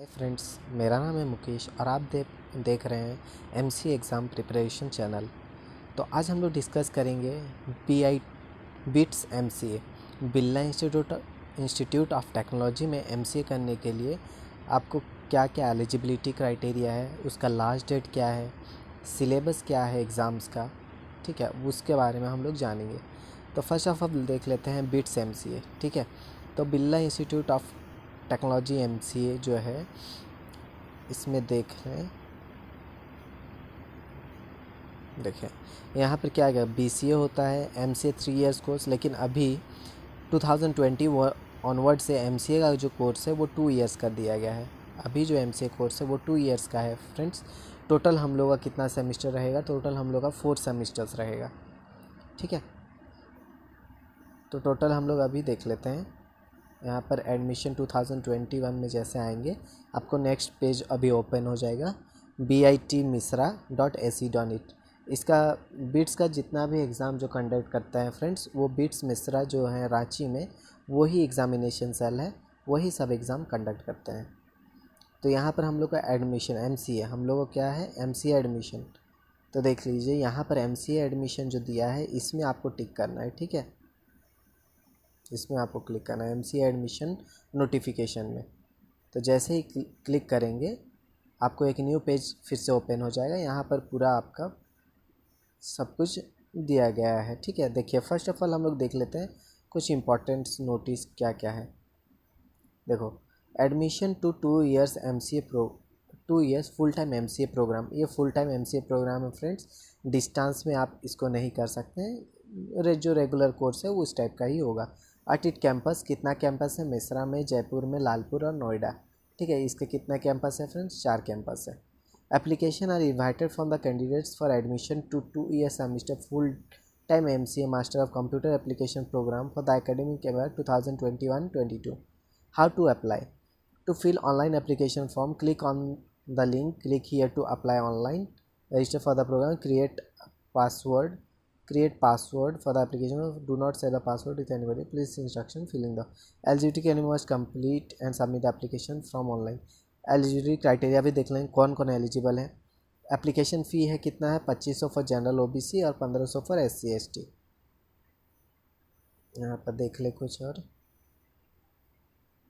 Friends, मेरा नाम है मुकेश और आप देख रहे हैं एमसीए एग्ज़ाम प्रिपरेशन चैनल। तो आज हम लोग डिस्कस करेंगे BI bits MCA Birla institute of technology में एमसीए करने के लिए आपको क्या क्या एलिजिबिलिटी क्राइटेरिया है, उसका लास्ट डेट क्या है, सिलेबस क्या है एग्ज़ाम्स का, ठीक है, उसके बारे में हम लोग जानेंगे। तो फर्स्ट ऑफ ऑल देख लेते हैं बिट्स एमसीए। ठीक है, तो Birla institute of technology MCA जो है, इसमें देख लें, देखें यहाँ पर क्या है, बीसीए होता है, एमसीए 3 इयर्स कोर्स, लेकिन अभी 2020 ऑनवर्ड से एमसीए का जो कोर्स है वो 2 इयर्स कर दिया गया है। अभी जो एमसीए कोर्स है वो 2 इयर्स का है फ्रेंड्स। टोटल हम लोग का कितना सेमेस्टर रहेगा? टोटल हम लोग का 4 सेमेस्टर्स रहेगा। ठीक है, तो टोटल हम लोग अभी देख लेते हैं। यहाँ पर एडमिशन 2021 में जैसे आएंगे, आपको नेक्स्ट पेज अभी ओपन हो जाएगा, bitmisra.ac.in। इसका बिट्स का जितना भी एग्ज़ाम जो कंडक्ट करता है फ्रेंड्स, वो बिट्स मिश्रा जो है रांची में, वही एग्ज़ामिनेशन सेल है, वही सब एग्ज़ाम कंडक्ट करते हैं। तो यहाँ पर हम लोग का एडमिशन एमसीए, हम लोग को क्या है, एमसीए एडमिशन। तो देख लीजिए यहाँ पर एमसीए एडमिशन जो दिया है, इसमें आपको टिक करना है। ठीक है, इसमें आपको क्लिक करना है एमसीए एडमिशन नोटिफिकेशन में। तो जैसे ही क्लिक करेंगे, आपको एक न्यू पेज फिर से ओपन हो जाएगा। यहाँ पर पूरा आपका सब कुछ दिया गया है। ठीक है, देखिए फर्स्ट ऑफ ऑल हम लोग देख लेते हैं कुछ इंपॉर्टेंट नोटिस क्या क्या है। देखो, admission to 2 years MCA 2 years full time MCA programme. ये फुल टाइम एमसीए प्रोग्राम है फ्रेंड्स, डिस्टेंस में आप इसको नहीं कर सकते हैं। जो रेगुलर कोर्स है वो उस टाइप का ही होगा। एट इट कैंपस, कितना कैंपस है? मिश्रा में, जयपुर में, लालपुर और नोएडा। ठीक है, इसके कितना कैंपस है फ्रेंड्स? 4 कैंपस है। Application are invited from the candidates for admission to 2 year semester full time MCA master of computer application programme for the academic year 2021-22। How to apply? To fill online application form, click on the link, click here to apply online, register for the program, create password for the application. Do not share the password with anybody. Please instruction filling the eligibility candidate must complete and submit the application from online. Eligibility criteria भी देख लें कौन कौन eligible है। Application fee है कितना है? 2500 for general OBC और 1500 फॉर एससी एसटी। यहाँ पर देख ले कुछ और।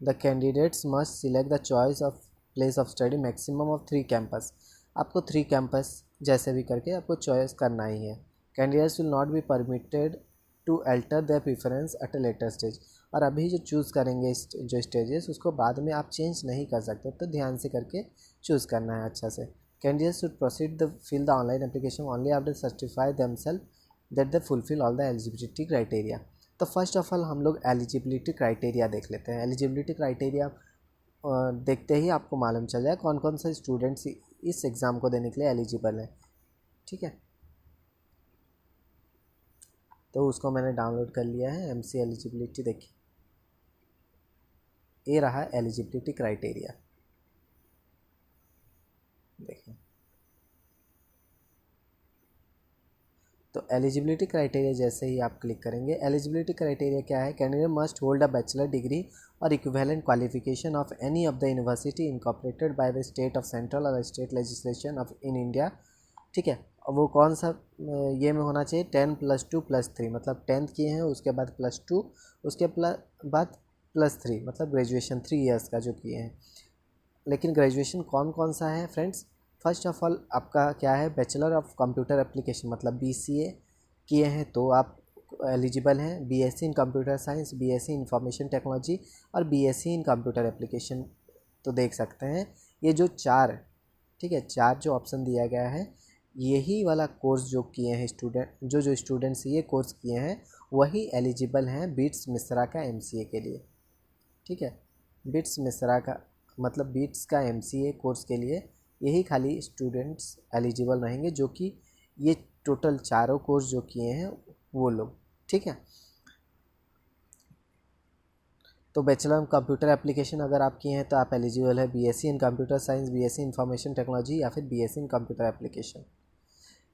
The candidates must select the choice of place of study maximum of 3 campus. आपको 3 कैंपस जैसे भी करके आपको चॉइस करना ही है। Candidates will not be permitted to alter their preference at a later stage. और अभी जो चूज़ करेंगे जो स्टेजेस, उसको बाद में आप चेंज नहीं कर सकते, तो ध्यान से करके चूज़ करना है अच्छा से। Candidates should proceed the fill the online application only after certify themselves that they fulfill all the eligibility criteria. तो फर्स्ट ऑफ ऑल हम लोग एलिजिबिलिटी क्राइटेरिया देख लेते हैं। एलिजिबिलिटी क्राइटेरिया देखते ही आपको मालूम चल जाए कौन कौन से स्टूडेंट्स इस एग्ज़ाम को देने के लिए एलिजिबल हैं। ठीक है, तो उसको मैंने डाउनलोड कर लिया है। एमसी एलिजिबिलिटी देखिए, ये रहा एलिजिबिलिटी क्राइटेरिया। देखिए, तो एलिजिबिलिटी क्राइटेरिया जैसे ही आप क्लिक करेंगे, एलिजिबिलिटी क्राइटेरिया क्या है? Candidate must hold a bachelor degree और equivalent qualification of any of the university incorporated by the state of central और state legislation of in India. ठीक है, और वो कौन सा ये में होना चाहिए? 10 + 2 + 3, मतलब 10th किए हैं, उसके बाद +2, उसके बाद +3, मतलब ग्रेजुएशन 3 इयर्स का जो किए हैं। लेकिन ग्रेजुएशन कौन कौन सा है फ्रेंड्स? फर्स्ट ऑफ ऑल आपका क्या है? बैचलर ऑफ कंप्यूटर एप्लीकेशन, मतलब बीसीए किए हैं तो आप एलिजिबल हैं। BSc in computer science, BSc information technology और बीएससी इन कंप्यूटर एप्लीकेशन। तो देख सकते हैं ये जो 4, ठीक है, 4 जो ऑप्शन दिया गया है, यही वाला कोर्स जो किए हैं स्टूडेंट, जो स्टूडेंट्स ये कोर्स किए हैं, वही एलिजिबल हैं बिट्स मिश्रा का एमसीए के लिए। ठीक है, बिट्स मिश्रा का मतलब बिट्स का एमसीए कोर्स के लिए यही खाली स्टूडेंट्स एलिजिबल रहेंगे, जो कि ये टोटल चारों कोर्स जो किए हैं वो लोग। ठीक है, तो बैचलर ऑफ कंप्यूटर एप्लीकेशन अगर आप किए हैं तो आप एलिजिबल है BSc in computer science, BSc information technology या फिर बीएससी इन कंप्यूटर एप्लीकेशन।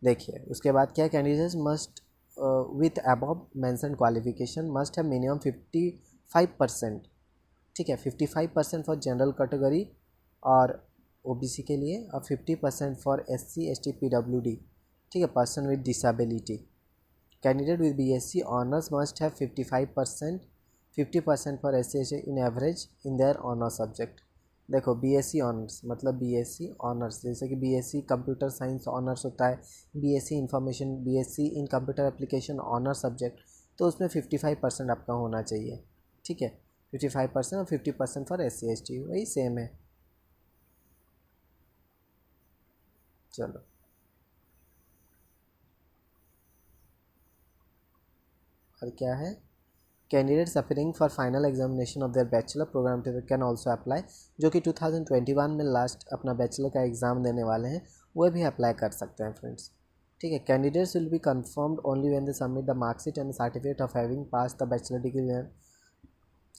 देखिए उसके बाद क्या? Candidates must with above mention qualification must have minimum 55%। ठीक है, 55% फॉर जनरल कैटेगरी और ओबीसी के लिए, और 50% फॉर SC ST PWD, ठीक है, person with disability. Candidate with BSc honours must have 50% for SC ST in average in their honour subject. देखो BSc honours मतलब BSc ऑनर्स, जैसे कि BSc कंप्यूटर साइंस ऑनर्स होता है, BSc information, BSc in computer application honour subject, तो उसमें 55% आपका होना चाहिए, ठीक है। 55% और 50% फॉर SC ST, वही सेम है। चलो, और क्या है, candidates appearing for final examination of their bachelor programme can also apply, जो कि 2021 में लास्ट अपना बैचलर का एग्ज़ाम देने वाले हैं, वह भी अप्लाई कर सकते हैं फ्रेंड्स, ठीक है। Candidates will be confirmed only when they submit the marksheet and certificate of having pass the bachelor degree.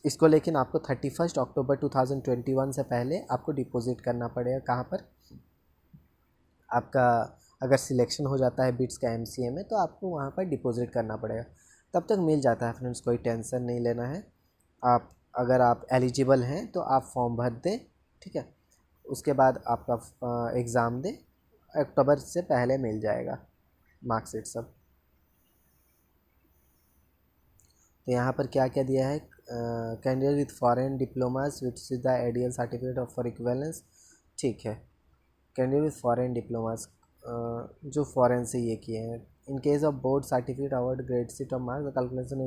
इसको लेकिन आपको 31 अक्टूबर 2021 से पहले आपको डिपॉजिट करना पड़ेगा। कहाँ पर? आपका अगर सिलेक्शन हो जाता है बिट्स का MCA में, तो आपको वहाँ पर डिपॉजिट करना पड़ेगा, तब तक मिल जाता है फ्रेंड्स, कोई टेंशन नहीं लेना है। आप अगर आप एलिजिबल हैं तो आप फॉर्म भर दें, ठीक है, उसके बाद आपका एग्ज़ाम दें, अक्टूबर से पहले मिल जाएगा मार्कशीट सब। तो यहाँ पर क्या क्या दिया है, candidate with foreign diplomas which is the ADL certificate of for equivalence, ठीक है। कैंडिडेट विथ फॉरेन डिप्लोमास जो फॉरेन से ये किए हैं, in case of board certificate award grade seat of marks the calculation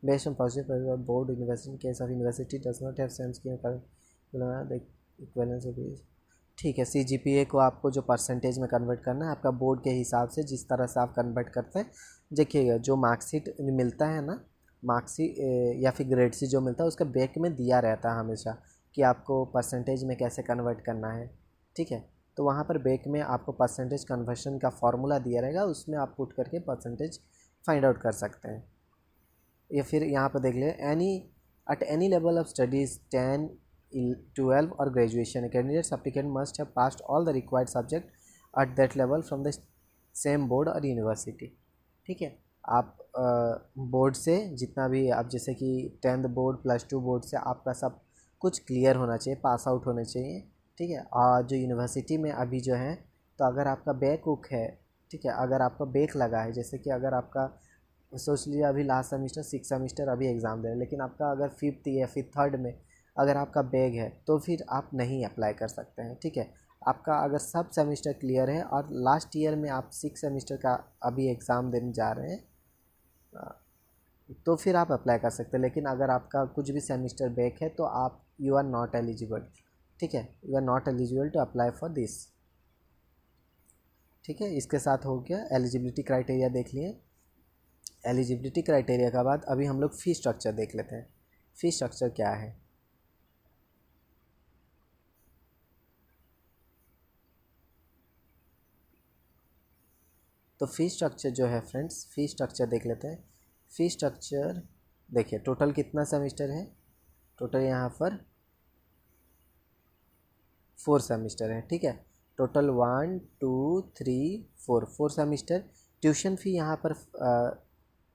based on positive board university, in case of university does not have sense की equivalence of, ठीक है। CGPA को आपको जो परसेंटेज में कन्वर्ट करना है, आपका बोर्ड के हिसाब से जिस तरह से आप कन्वर्ट करते हैं, देखिएगा जो मार्कशीट मिलता है ना, मार्कशीट या फिर ग्रेड सी जो मिलता है, उसका बैक में दिया रहता है हमेशा कि आपको परसेंटेज में कैसे कन्वर्ट करना है, ठीक है। तो वहाँ पर बैक में आपको परसेंटेज कन्वर्शन का फॉर्मूला दिया रहेगा, उसमें आप पुट करके परसेंटेज फाइंड आउट कर सकते हैं। या फिर यहाँ पर देख ले, at any level of studies 10, 12 और graduation, candidates applicant must have passed all the required subject at that level from the same board और यूनिवर्सिटी, ठीक है। आप बोर्ड से जितना भी आप, जैसे कि 10th बोर्ड +2 बोर्ड से आपका सब कुछ क्लियर होना चाहिए, पास आउट होने चाहिए, ठीक है। और जो यूनिवर्सिटी में अभी जो है, तो अगर आपका बैक उक है, ठीक है, अगर आपका बैक लगा है, जैसे कि अगर आपका सोच लीजिए अभी लास्ट सेमेस्टर 6 सेमेस्टर अभी एग्ज़ाम दे रहे हैं, लेकिन आपका अगर 5th या फिर 3rd में अगर आपका बैग है, तो फिर आप नहीं अप्लाई कर सकते हैं, ठीक है। आपका अगर सब सेमेस्टर क्लियर है और लास्ट ईयर में आप 6 सेमेस्टर का अभी एग्ज़ाम देने जा रहे हैं, तो फिर आप अप्लाई कर सकते हैं। लेकिन अगर आपका कुछ भी सेमेस्टर बैक है, तो आप यू आर नॉट एलिजिबल, ठीक है, you are not eligible to apply for this, ठीक है। इसके साथ हो गया एलिजिबिलिटी क्राइटेरिया देख लिए। एलिजिबिलिटी क्राइटेरिया के बाद अभी हम लोग फ़ी स्ट्रक्चर देख लेते हैं। फ़ी स्ट्रक्चर क्या है, तो फ़ी स्ट्रक्चर जो है फ्रेंड्स, फ़ी स्ट्रक्चर देख लेते हैं। फ़ी स्ट्रक्चर देखिए, टोटल कितना सेमेस्टर है, टोटल यहाँ पर 4 सेमेस्टर है, ठीक है। Total 1 2 3 4 semester. ट्यूशन फ़ी यहाँ पर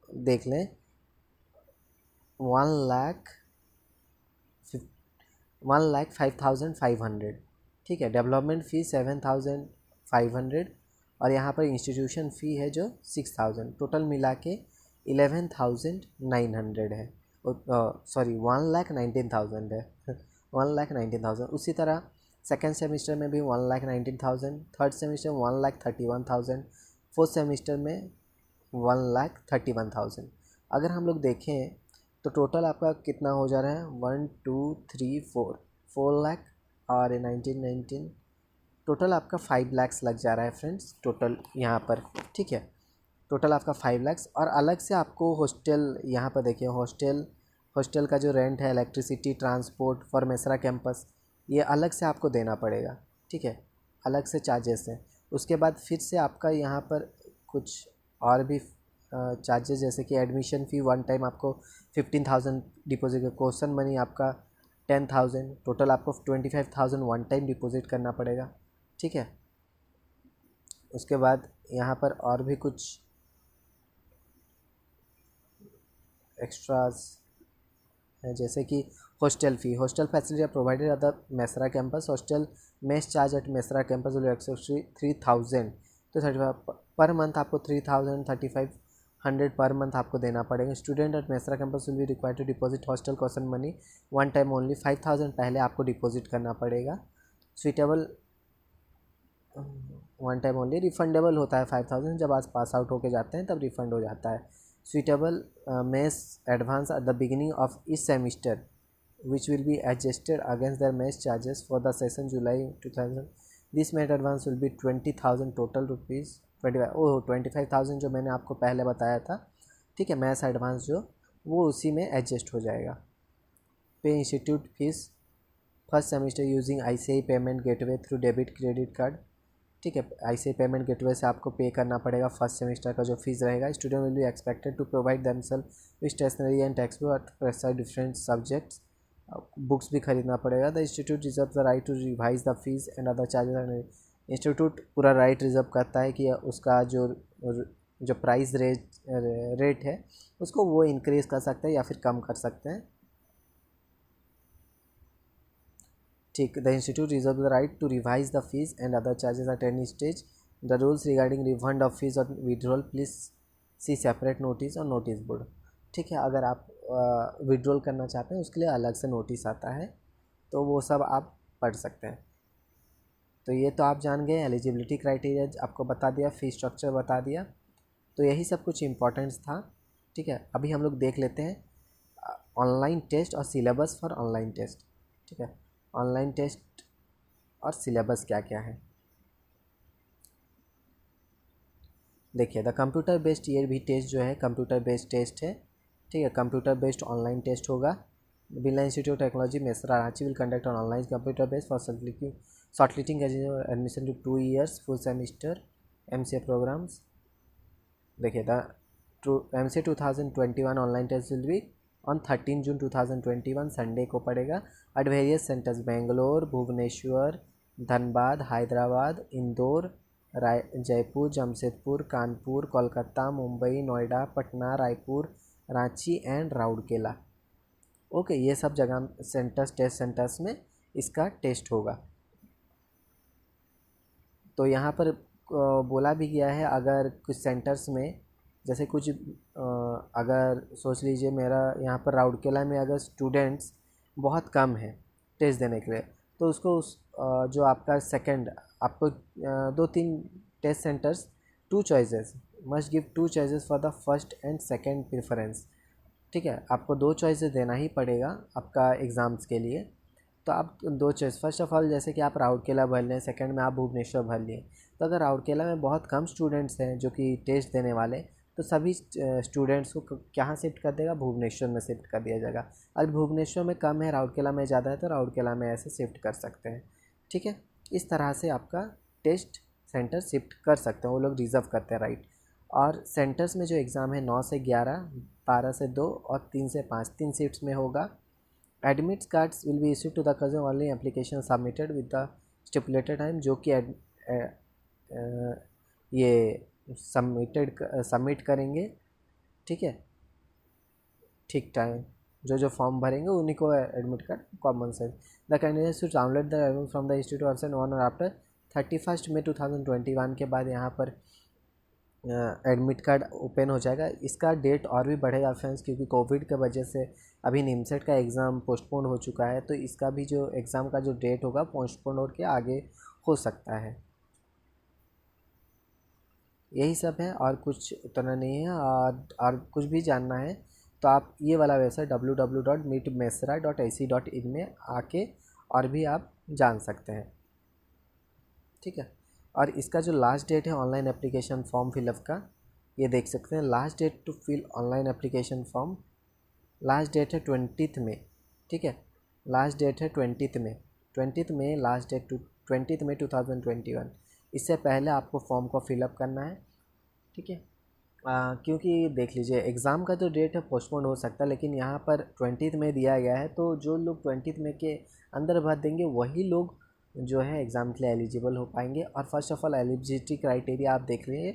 देख लें, 1,05,500, ठीक है। डेवलपमेंट फ़ी 7,500, और यहाँ पर इंस्टीट्यूशन फ़ी है जो 6,000, टोटल मिला के 11,900 है, सॉरी 1,19,000 है 1,19,000। उसी तरह सेकेंड सेमेस्टर में भी 1,19,000, थर्ड सेमेस्टर 1,31,000, फोर्थ सेमेस्टर में 1,31,000। अगर हम लोग देखें तो टोटल आपका कितना हो जा रहा है, 1 2 3 4 लाख और 19 टोटल आपका 5 लाख लग जा रहा है फ्रेंड्स, टोटल यहाँ पर, ठीक है। टोटल आपका 5 लाख, और अलग से आपको हॉस्टल, यहाँ पर देखिए हॉस्टल का जो रेंट है, electricity, transport for Mesra campus, ये अलग से आपको देना पड़ेगा, ठीक है, अलग से चार्जेस हैं। उसके बाद फिर से आपका यहाँ पर कुछ और भी चार्जेस, जैसे कि एडमिशन फ़ी वन टाइम आपको 15,000 डिपॉजिट, क्वेश्चन मनी आपका 10,000, टोटल आपको 25,000 वन टाइम डिपॉजिट करना पड़ेगा, ठीक है। उसके बाद यहाँ पर और भी कुछ एक्स्ट्रास है, जैसे कि Hostel facility are provided at the Mesra campus. Hostel mess charge at Mesra campus will be actually 3,000 तो 35 पर मंथ आपको 3,035 पर मंथ आपको देना पड़ेगा. Student at Mesra campus will be required to deposit hostel caution money one time only. 5,000 पहले आपको deposit करना पड़ेगा. Suitable one time only. Refundable होता है 5,000 जब आप पास आउट होके जाते हैं तब रिफंड हो जाता है. Suitable mess advance at the beginning of each semester which will be adjusted against their mess charges for the session July 2000. This made advance will be 20,000 total rupees. 25,000 जो मैंने आपको पहले बताया था, ठीक है, मैस एडवांस जो वो उसी में एडजस्ट हो जाएगा. पे institute fees first semester using ICI payment gateway through debit credit card. ठीक है, ICI पेमेंट गेटवे से आपको पे करना पड़ेगा फर्स्ट सेमेस्टर का जो फीस रहेगा. Student will be expected to provide themselves with stationery and text book prescribed different subjects. Books भी खरीदना पड़ेगा. The institute reserve the right to revise the fees and other charges. Institute पूरा right reserve करता है कि उसका जो price rate है उसको वो इंक्रीज़ कर सकते हैं या फिर कम कर सकते हैं. ठीक. The institute reserve the right to revise the fees and other charges at any stage. The rules regarding refund of fees और withdrawal please see separate notice और नोटिस बोर्ड. ठीक है, अगर आप विड्रॉल करना चाहते हैं उसके लिए अलग से नोटिस आता है तो वो सब आप पढ़ सकते हैं. तो ये तो आप जान गए. एलिजिबिलिटी क्राइटेरिया आपको बता दिया, फी स्ट्रक्चर बता दिया. तो यही सब कुछ इम्पोर्टेंट्स था. ठीक है, अभी हम लोग देख लेते हैं ऑनलाइन टेस्ट और सिलेबस फॉर ऑनलाइन टेस्ट. ठीक है, ऑनलाइन टेस्ट और सिलेबस क्या क्या है. देखिए, द कंप्यूटर बेस्ड ये भी टेस्ट जो है कंप्यूटर बेस्ड टेस्ट है. ठीक है, कंप्यूटर बेस्ड ऑनलाइन टेस्ट होगा. Birla institute of technology Mesra Ranchi will conduct on online computer based for shortlisting admission to 2 years full semester MCA programmes. देखिए, the MCA 2021 online test will be on 13 June 2021 Sunday को पड़ेगा at various centres Bangalore, Bhubaneswar, Dhanbad, Hyderabad, Indore, Jaipur, Jamshedpur, Kanpur, Kolkata, Mumbai, Noida, Patna, Raipur, Ranchi and Rourkela. Okay, ये सब जगह centres test centres में इसका test होगा. तो यहाँ पर बोला भी गया है अगर कुछ सेंटर्स में जैसे कुछ अगर सोच लीजिए मेरा यहाँ पर राउरकेला में अगर स्टूडेंट्स बहुत कम हैं टेस्ट देने के लिए तो उसको जो आपका सेकंड आपको 2-3 test centres 2 choices must give 2 choices for the first and second preference. ठीक है, आपको 2 choices देना ही पड़ेगा आपका एग्ज़ाम्स के लिए. तो आप 2 choice फर्स्ट ऑफ ऑल जैसे कि आप राउरकेला भर लें, सेकंड में आप भुवनेश्वर भर लिए. तो अगर राउरकेला में बहुत कम स्टूडेंट्स हैं जो कि टेस्ट देने वाले तो सभी स्टूडेंट्स को कहाँ शिफ्ट कर देगा, भुवनेश्वर में शिफ्ट कर दिया जाएगा. अगर भुवनेश्वर में कम है राउरकेला में ज़्यादा है तो राउरकेला में ऐसे शिफ्ट कर सकते हैं. ठीक है, इस तरह से आपका टेस्ट सेंटर शिफ्ट कर सकते हैं, वो लोग रिजर्व करते हैं राइट. और सेंटर्स में जो एग्ज़ाम है 9 से 11, 12 से 2 और 3 से 5 3 शिफ्ट्स में होगा. Admit cards will be issued to the cousin only application submitted with the stipulated time जो कि ये सबमिट करेंगे. ठीक है, ठीक टाइम जो फॉर्म भरेंगे उन्हीं को admit card common sense. The candidates to download the admit from the institute of on और आफ्टर 31 May 2021 के बाद यहाँ पर एडमिट कार्ड ओपन हो जाएगा. इसका डेट और भी बढ़ेगा फ्रेंड्स क्योंकि कोविड के वजह से अभी निमसेट का एग्ज़ाम पोस्टपोन हो चुका है. तो इसका भी जो एग्ज़ाम का जो डेट होगा पोस्टपोन होकर आगे हो सकता है. यही सब है और कुछ उतना नहीं है. और कुछ भी जानना है तो आप ये वाला वेबसाइट www.meetmesra.ac.in में आके और भी आप जान सकते हैं. ठीक है, और इसका जो लास्ट डेट है ऑनलाइन एप्लीकेशन फॉर्म फिलअप का ये देख सकते हैं. Last date to fill online application form last date है 20 May. ठीक है, लास्ट डेट है 20 May लास्ट डेट 20 May 2021. इससे पहले आपको फॉर्म को फिलअप करना है. ठीक है, क्योंकि देख लीजिए एग्ज़ाम का जो डेट है पोस्टपोन हो सकता है लेकिन यहाँ पर 20 May दिया गया है तो जो लोग 20 May के अंदर भर देंगे वही लोग जो है एग्ज़ाम के लिए एलिजिबल हो पाएंगे. और first of all eligibility criteria आप देख लीजिए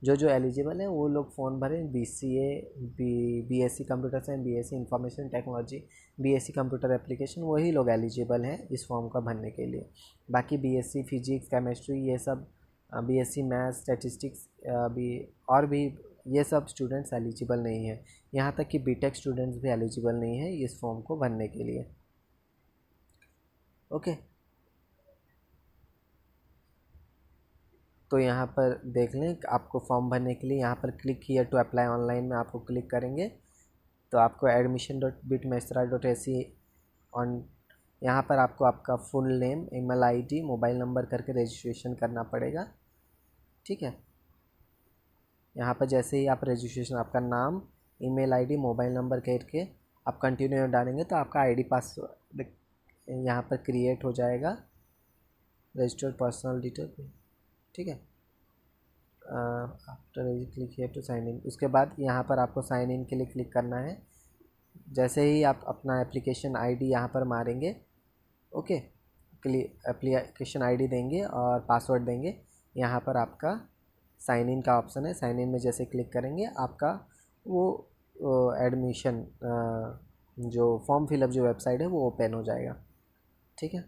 जो जो एलिजिबल है वो लोग फ़ॉर्म भरें। BCA, BSc computer science, BSc information technology, BSc computer application, वही लोग एलिजिबल हैं इस फॉर्म का भरने के लिए। बाकी BSc फिजिक्स, केमिस्ट्री, ये सब, BSc मैथ्स, स्टैटिस्टिक्स, भी और भी, ये सब स्टूडेंट्स एलिजिबल नहीं है। यहाँ तक कि बीटेक स्टूडेंट्स भी एलिजिबल नहीं है इस फॉर्म को भरने के लिए। ओके, तो यहाँ पर देख लें आपको फॉर्म भरने के लिए यहाँ पर click here to apply online में आपको क्लिक करेंगे तो आपको admission.bitmesra.ac ऑन, यहाँ पर आपको आपका full name, email ID, mobile number करके रजिस्ट्रेशन करना पड़ेगा। ठीक है, यहाँ पर जैसे ही आप रजिस्ट्रेशन, आपका नाम, ईमेल आईडी, मोबाइल नंबर करके आप कंटिन्यू डालेंगे तो आपका आईडी पासवर्ड यहाँ पर क्रिएट हो जाएगा, रजिस्टर्ड पर्सनल डिटेल। ठीक है, after click here to sign in, उसके बाद यहाँ पर आपको साइन इन के लिए क्लिक करना है। जैसे ही आप अपना एप्लीकेशन आईडी यहाँ पर मारेंगे, ओके, एप्लीकेशन आईडी देंगे और पासवर्ड देंगे, यहाँ पर आपका साइन इन का ऑप्शन है। साइन इन में जैसे क्लिक करेंगे आपका वो एडमिशन जो फॉर्म फिलअप जो वेबसाइट है वो ओपन हो जाएगा। ठीक है,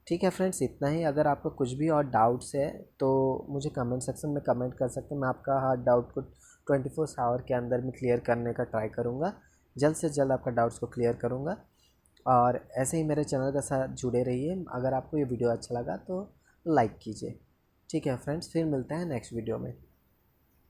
ठीक है फ्रेंड्स, इतना ही। अगर आपको कुछ भी और डाउट्स है तो मुझे कमेंट सेक्शन में कमेंट कर सकते हैं। मैं आपका हर डाउट को 24 आवर के अंदर में क्लियर करने का ट्राई करूँगा। जल्द से जल्द आपका डाउट्स को क्लियर करूँगा और ऐसे ही मेरे चैनल के साथ जुड़े रहिए। अगर आपको ये वीडियो अच्छा लगा तो लाइक कीजिए। ठीक है फ्रेंड्स, फिर मिलते हैं नेक्स्ट वीडियो में।